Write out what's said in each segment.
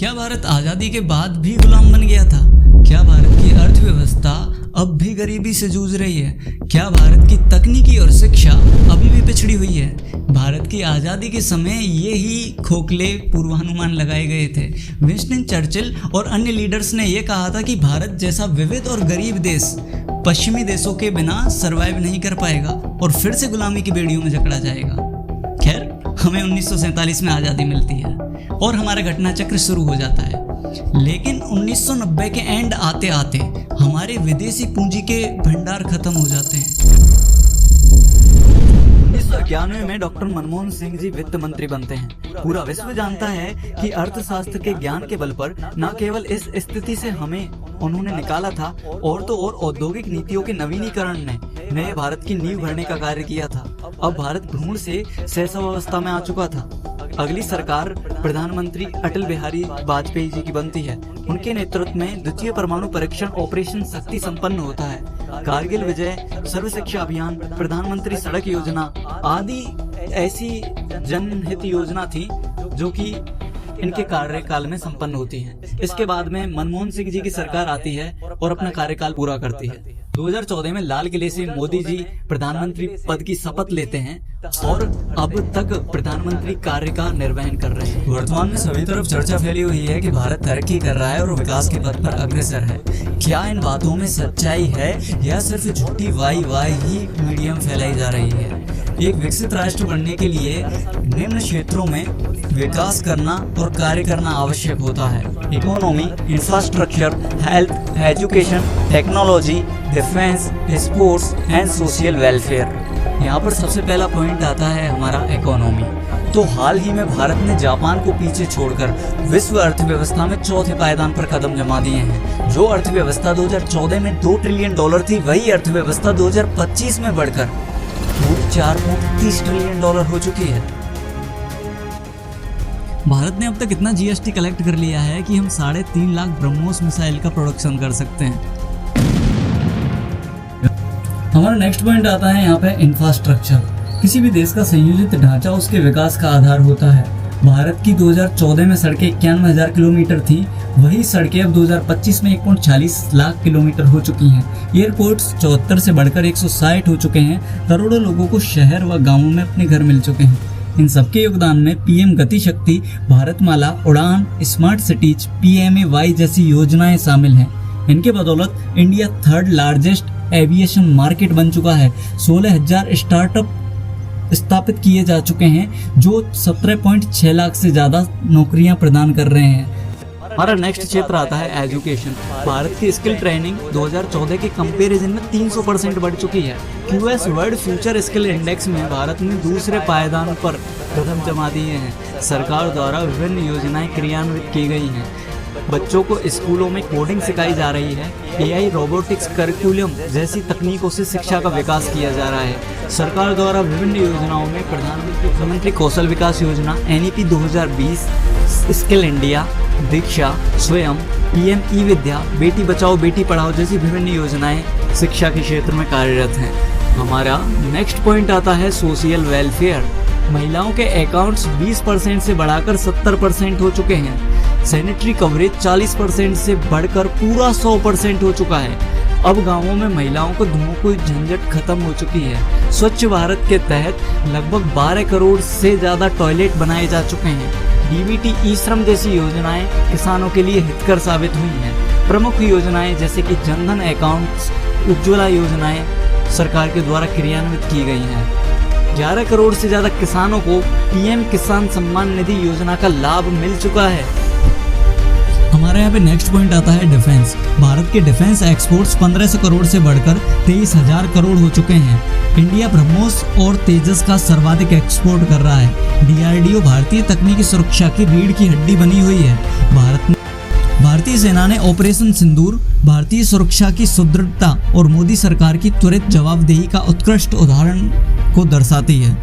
क्या भारत आज़ादी के बाद भी गुलाम बन गया था? क्या भारत की अर्थव्यवस्था अब भी गरीबी से जूझ रही है? क्या भारत की तकनीकी और शिक्षा अभी भी पिछड़ी हुई है? भारत की आज़ादी के समय ये ही खोखले पूर्वानुमान लगाए गए थे। विंस्टन चर्चिल और अन्य लीडर्स ने यह कहा था कि भारत जैसा विविध और गरीब देश पश्चिमी देशों के बिना सरवाइव नहीं कर पाएगा और फिर से गुलामी की बेड़ियों में जकड़ा जाएगा। खैर, हमें 1947 में आज़ादी मिलती है और हमारा घटना चक्र शुरू हो जाता है। लेकिन 1990 के एंड आते आते हमारे विदेशी पूंजी के भंडार खत्म हो जाते हैं। 1991 में डॉक्टर मनमोहन सिंह जी वित्त मंत्री बनते हैं। पूरा विश्व जानता है कि अर्थशास्त्र के ज्ञान के बल पर न केवल इस स्थिति से हमें उन्होंने निकाला था और तो और औद्योगिक नीतियों के नवीनीकरण ने नए भारत की नींव भरने का कार्य किया था। अब भारत भ्रूण से शैशवावस्था में आ चुका था। अगली सरकार प्रधानमंत्री अटल बिहारी वाजपेयी जी की बनती है। उनके नेतृत्व में द्वितीय परमाणु परीक्षण ऑपरेशन शक्ति संपन्न होता है। कारगिल विजय, सर्व शिक्षा अभियान, प्रधानमंत्री सड़क योजना आदि ऐसी जनहित योजना थी जो कि इनके कार्यकाल में संपन्न होती हैं। इसके बाद में मनमोहन सिंह जी की सरकार आती है और अपना कार्यकाल पूरा करती है। 2014 में लाल किले से मोदी जी प्रधानमंत्री पद की शपथ लेते हैं और अब तक प्रधानमंत्री कार्य का निर्वहन कर रहे हैं। वर्तमान में सभी तरफ चर्चा फैली हुई है कि भारत तरक्की कर रहा है और विकास के पथ पर अग्रसर है। क्या इन बातों में सच्चाई है या सिर्फ झूठी वाई ही मीडिया में फैलाई जा रही है? एक विकसित राष्ट्र बनने के लिए निम्न क्षेत्रों में विकास करना और कार्य करना आवश्यक होता है: economy, infrastructure, health, education, technology, defence, sports and social welfare. यहाँ पर सबसे पहला पॉइंट आता है हमारा इकोनॉमी। तो हाल ही में भारत ने जापान को पीछे छोड़कर विश्व अर्थव्यवस्था में चौथे पायदान पर कदम जमा दिए हैं। जो अर्थव्यवस्था 2014 में $2 ट्रिलियन थी, वही अर्थव्यवस्था 2025 में बढ़कर $4.30 ट्रिलियन हो चुकी है। भारत ने अब तक इतना जीएसटी कलेक्ट कर लिया है कि हम 3.5 लाख ब्रह्मोस मिसाइल का प्रोडक्शन कर सकते हैं। हमारा नेक्स्ट पॉइंट आता है यहाँ पे इंफ्रास्ट्रक्चर। किसी भी देश का संयोजित ढांचा उसके विकास का आधार होता है। भारत की 2014 में सड़कें 91,000 किलोमीटर थी, वही सड़कें अब 2025 में 1.40 लाख किलोमीटर हो चुकी हैं। एयरपोर्ट्स 74 से बढ़कर 160 हो चुके हैं। करोड़ों लोगों को शहर व गांवों में अपने घर मिल चुके हैं। इन सबके योगदान में पीएम गति शक्ति, भारतमाला, उड़ान, स्मार्ट सिटीज, PMAY जैसी योजनाएं शामिल हैं। इनके बदौलत India 3rd largest aviation market बन चुका है। 16,000 स्टार्टअप स्थापित किए जा चुके हैं जो 17.6 लाख से ज्यादा नौकरियां प्रदान कर रहे हैं। हमारा नेक्स्ट क्षेत्र आता है एजुकेशन। भारत की स्किल ट्रेनिंग 2014 के कंपैरिजन में 300% बढ़ चुकी है। QS world future skill index में भारत ने दूसरे पायदान पर कदम जमा दिए हैं। सरकार द्वारा विभिन्न योजनाएं क्रियान्वित की गई हैं। बच्चों को स्कूलों में कोडिंग सिखाई जा रही है। AI, रोबोटिक्स, करिकुलम जैसी तकनीकों से शिक्षा का विकास किया जा रहा है। सरकार द्वारा विभिन्न योजनाओं में प्रधानमंत्री कौशल विकास योजना, NEP 2020, स्किल इंडिया, दीक्षा, स्वयं, PM ई-विद्या, बेटी बचाओ बेटी पढ़ाओ जैसी विभिन्न योजनाएं शिक्षा के क्षेत्र में कार्यरत हैं। हमारा नेक्स्ट पॉइंट आता है सोशल वेलफेयर। महिलाओं के अकाउंट्स 20% से बढ़ाकर 70% हो चुके हैं। सैनिटरी कवरेज 40% से बढ़कर पूरा 100% हो चुका है। अब गांवों में महिलाओं को धुओं की झंझट खत्म हो चुकी है। स्वच्छ भारत के तहत लगभग 12 करोड़ से ज्यादा टॉयलेट बनाए जा चुके हैं। DBT, ई-श्रम जैसी योजनाएं किसानों के लिए हितकर साबित हुई हैं। प्रमुख योजनाएं जैसे कि जनधन अकाउंट्स, उज्ज्वला योजनाएं सरकार के द्वारा क्रियान्वित की गई हैं। 11 करोड़ से ज्यादा किसानों को PM किसान सम्मान निधि योजना का लाभ मिल चुका है। हमारे यहाँ पे नेक्स्ट पॉइंट आता है डिफेंस। भारत के डिफेंस एक्सपोर्ट्स 1500 करोड़ से बढ़कर 23,000 करोड़ हो चुके हैं। इंडिया ब्रह्मोस और तेजस का सर्वाधिक एक्सपोर्ट कर रहा है। DRDO भारतीय तकनीकी सुरक्षा की रीढ़ की हड्डी बनी हुई है। भारतीय सेना ने ऑपरेशन सिंदूर भारतीय सुरक्षा की सुदृढ़ता और मोदी सरकार की त्वरित जवाबदेही का उत्कृष्ट उदाहरण को दर्शाती है।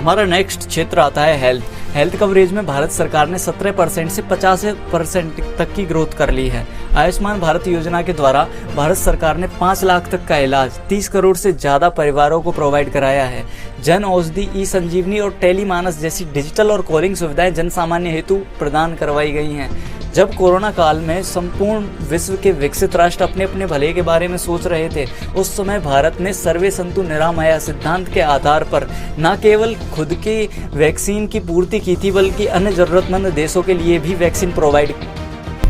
हमारा नेक्स्ट क्षेत्र आता है हेल्थ। हेल्थ कवरेज में भारत सरकार ने 17% से 50% तक की ग्रोथ कर ली है। आयुष्मान भारत योजना के द्वारा भारत सरकार ने 5 लाख तक का इलाज 30 करोड़ से ज़्यादा परिवारों को प्रोवाइड कराया है। जन औषधि, ई संजीवनी और टेलीमानस जैसी डिजिटल और कॉलिंग सुविधाएं जन सामान्य हेतु प्रदान करवाई गई हैं। जब कोरोना काल में संपूर्ण विश्व के विकसित राष्ट्र अपने अपने भले के बारे में सोच रहे थे, उस समय भारत ने सर्वे संतु निरामया सिद्धांत के आधार पर न केवल खुद की वैक्सीन की पूर्ति की थी, बल्कि अन्य जरूरतमंद देशों के लिए भी वैक्सीन प्रोवाइड।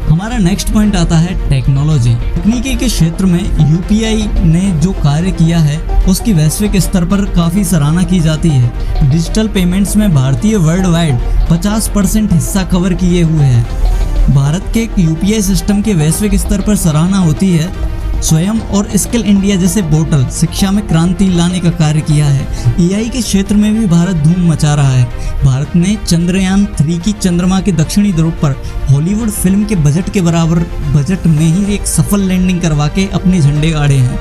हमारा नेक्स्ट पॉइंट आता है टेक्नोलॉजी। तकनीकी के क्षेत्र में यूपीआई ने जो कार्य किया है उसकी वैश्विक स्तर पर काफ़ी सराहना की जाती है। डिजिटल पेमेंट्स में भारतीय वर्ल्ड वाइड 50% हिस्सा कवर किए हुए हैं। भारत के यूपीआई सिस्टम के वैश्विक स्तर पर सराहना होती है। स्वयं और स्किल इंडिया जैसे पोर्टल शिक्षा में क्रांति लाने का कार्य किया है। एआई के क्षेत्र में भी भारत धूम मचा रहा है। भारत ने चंद्रयान 3 की चंद्रमा के दक्षिणी ध्रुव पर हॉलीवुड फिल्म के बजट के बराबर बजट में ही एक सफल लैंडिंग करवा के अपने झंडे गाड़े हैं।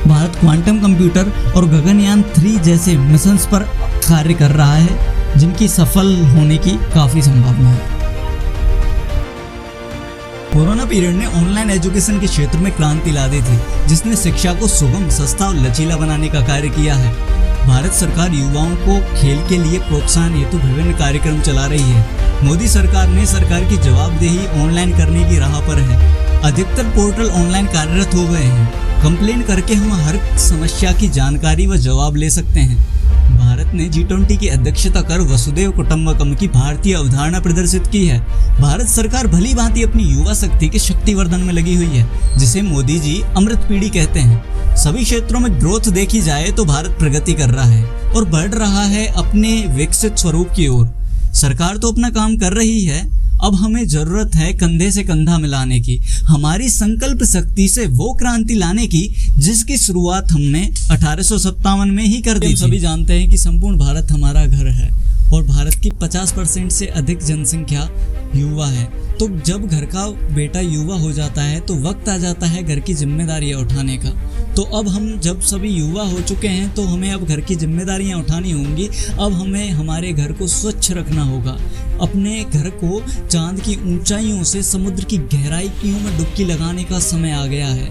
भारत क्वांटम कंप्यूटर और गगनयान 3 जैसे मिशंस पर कार्य कर रहा है, जिनकी सफल होने की काफ़ी संभावना है। कोरोना पीरियड ने ऑनलाइन एजुकेशन के क्षेत्र में क्रांति ला दी थी, जिसने शिक्षा को सुगम, सस्ता और लचीला बनाने का कार्य किया है। भारत सरकार युवाओं को खेल के लिए प्रोत्साहन हेतु विभिन्न कार्यक्रम चला रही है। मोदी सरकार ने सरकार की जवाबदेही ऑनलाइन करने की राह पर है। अधिकतर पोर्टल ऑनलाइन कार्यरत हो गए हैं। कंप्लेन करके हम हर समस्या की जानकारी व जवाब ले सकते हैं। भारत ने G20 की अध्यक्षता कर वसुधैव कुटुंबकम की भारतीय अवधारणा प्रदर्शित की है। भारत सरकार भली भांति अपनी युवा शक्ति के शक्तिवर्धन में लगी हुई है, जिसे मोदी जी अमृत पीढ़ी कहते हैं। सभी क्षेत्रों में ग्रोथ देखी जाए तो भारत प्रगति कर रहा है और बढ़ रहा है अपने विकसित स्वरूप की ओर। सरकार तो अपना काम कर रही है, अब हमें जरूरत है कंधे से कंधा मिलाने की, हमारी संकल्प शक्ति से वो क्रांति लाने की जिसकी शुरुआत हमने 1857 में ही कर दी थी। सभी जानते हैं कि संपूर्ण भारत हमारा घर है और भारत की 50% से अधिक जनसंख्या युवा है। तो जब घर का बेटा युवा हो जाता है तो वक्त आ जाता है घर की जिम्मेदारियां उठाने का। तो अब हम जब सभी युवा हो चुके हैं तो हमें अब घर की जिम्मेदारियां उठानी होंगी। अब हमें हमारे घर को स्वच्छ रखना होगा। अपने घर को चांद की ऊंचाइयों से समुद्र की गहराइयों में डुबकी लगाने का समय आ गया है।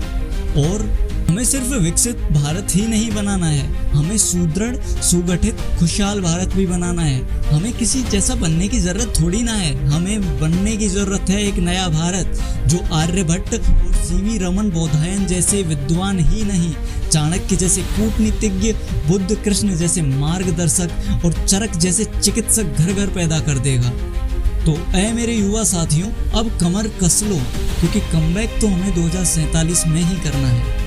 और हमें सिर्फ विकसित भारत ही नहीं बनाना है, हमें सुदृढ़, सुगठित, खुशहाल भारत भी बनाना है। हमें किसी जैसा बनने की जरूरत थोड़ी ना है, हमें बनने की जरूरत है एक नया भारत जो आर्यभट्ट और सीवी रमन बौधायन जैसे विद्वान ही नहीं, चाणक्य जैसे कूटनीतिज्ञ, बुद्ध कृष्ण जैसे मार्गदर्शक और चरक जैसे चिकित्सक घर घर पैदा कर देगा। तो ऐ मेरे युवा साथियों, अब कमर कस लो, क्योंकि कमबैक तो हमें 2047 में ही करना है।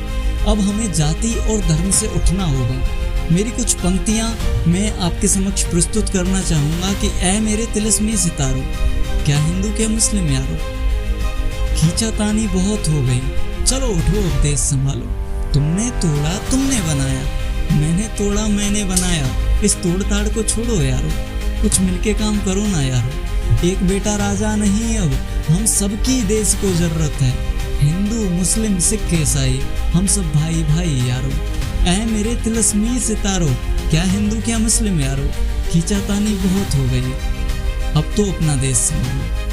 अब हमें जाति और धर्म से उठना होगा। मेरी कुछ पंक्तियाँ मैं आपके समक्ष प्रस्तुत करना चाहूँगा कि ऐ मेरे तिलिस्मी सितारों, क्या हिंदू क्या मुस्लिम यारो, खींचातानी बहुत हो गई, चलो उठो उपदेश संभालो। तुमने तोड़ा तुमने बनाया, मैंने तोड़ा मैंने बनाया, इस तोड़ ताड़ को छोड़ो यारो, कुछ मिलके काम करो ना यारो। एक बेटा राजा नहीं, अब हम सबकी देश को जरूरत है। हिंदू मुस्लिम सिख ईसाई हम सब भाई भाई यारो। ऐ मेरे तिलिस्मी सितारों, क्या हिंदू क्या मुस्लिम यारो, खींचातानी बहुत हो गई, अब तो अपना देश संभालो।